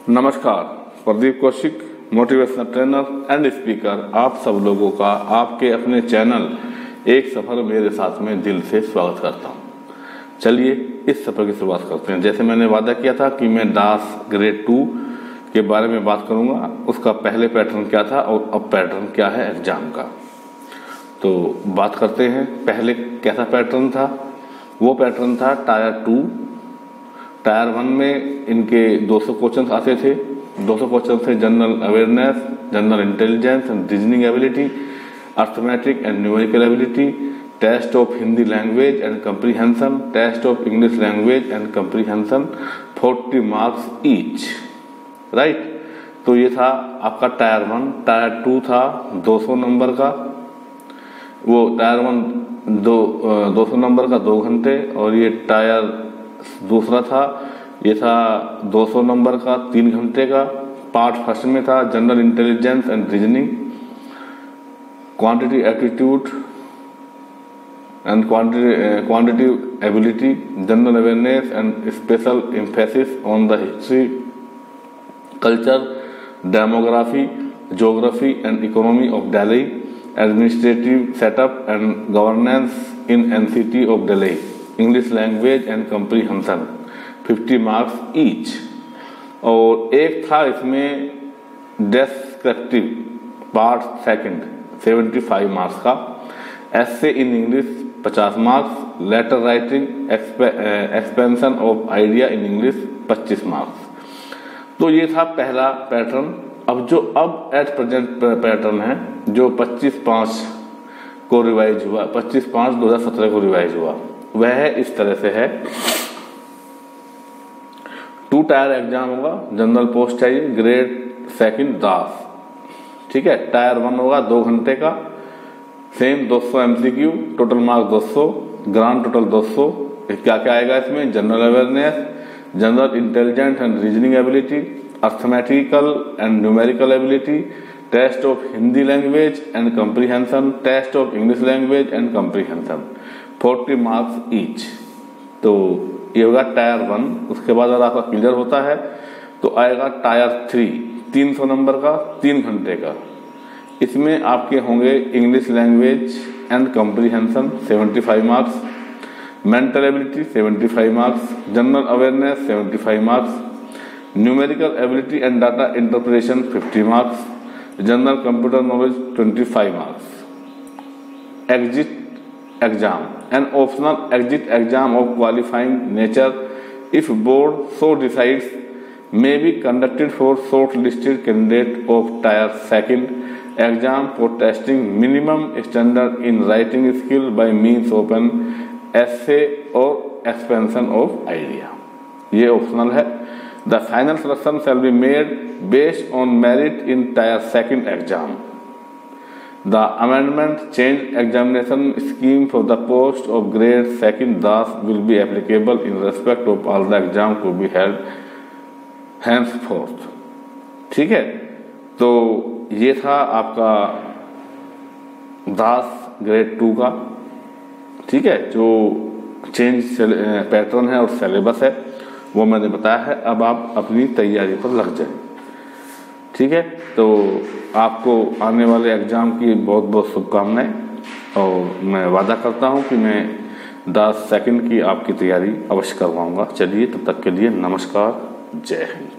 नमस्कार, Pradeep Kaushik, motivational trainer and speaker, आप सब लोगों का आपके अपने चैनल एक सफ़र मेरे साथ में दिल से स्वागत करता हूं। चलिए इस सफ़र की शुरुआत करते हैं। जैसे मैंने वादा किया था कि मैं दास ग्रेड 2 के बारे में बात करूंगा, उसका पहले पैटर्न क्या था और अब पैटर्न क्या है एग्जाम का। तो बात करते हैं। पहले कैसा पैटर्न था? वो पैटर्न था टायर 2। टायर 1 में इनके 200 क्वेश्चन आते थे। 200 क्वेश्चन थे general awareness, general intelligence and reasoning ability, arithmetic and numerical ability, test of Hindi language and comprehension, test of English language and comprehension, 40 marks each. Right, तो ये था आपका टायर 1। टायर 2 था 200 नंबर का। वो टायर 1 200 नंबर का 2 घंटे, और ये टायर दूसरा था, ये था 200 नंबर का 3 घंटे का। पार्ट फर्स्ट में था general intelligence and reasoning, quantity aptitude and quantitative ability, general awareness and special emphasis on the history, culture, demography, geography and economy of Delhi, administrative setup and governance in NCT of Delhi, English language and comprehension, 50 marks each. और एक था इसमें descriptive part second, 75 marks का। Essay in English 50 marks, letter writing, expansion of idea in English 25 marks. तो ये था पहला pattern. अब एट प्रेजेंट पैटर्न है जो 25/5 को रिवाइज हुआ, 25/5/2017 को रिवाइज हुआ, वह इस तरह से है। 2 टायर एग्जाम होगा, जनरल पोस्ट चाहिए, ग्रेड 2 दास। ठीक है, टायर 1 होगा 2 घंटे का, same 200 MCQ, total marks 200, grand total 200। क्या क्या आएगा इसमें? General awareness, general intelligence and reasoning ability, arithmetical and numerical ability, test of Hindi language and comprehension, test of English language and comprehension, 40 marks each. तो ये होगा टायर 1। उसके बाद अगर आपका क्लियर होता है तो आएगा टायर 3, 300 नंबर का, 3 घंटे का। इसमें आपके होंगे English language and comprehension 75 marks, mental ability 75 marks, general awareness 75 marks, numerical ability and data interpretation 50 marks, general computer knowledge 25 marks. Exit exam, an optional exit exam of qualifying nature, if board so decides, may be conducted for shortlisted candidate of tier 2 exam for testing minimum standard in writing skill by means of an essay or expansion of idea। ये optional है। The final selection shall be made based on merit in tier 2 exam। The amendment changed examination scheme for the post of grade 2 DAS will be applicable in respect of all the exam to be held henceforth। ठीक है, तो ये था आपका दास grade 2 का। ठीक है, जो चेंज पैटर्न है और सिलेबस है वो मैंने बताया है। अब आप अपनी तैयारी पर लग जाए। ठीक है, तो आपको आने वाले एग्जाम की बहुत बहुत शुभकामनाएं, और मैं वादा करता हूं कि मैं दास 2 की आपकी तैयारी अवश्य करवाऊंगा। चलिए, तब तक के लिए नमस्कार, जय हिंद।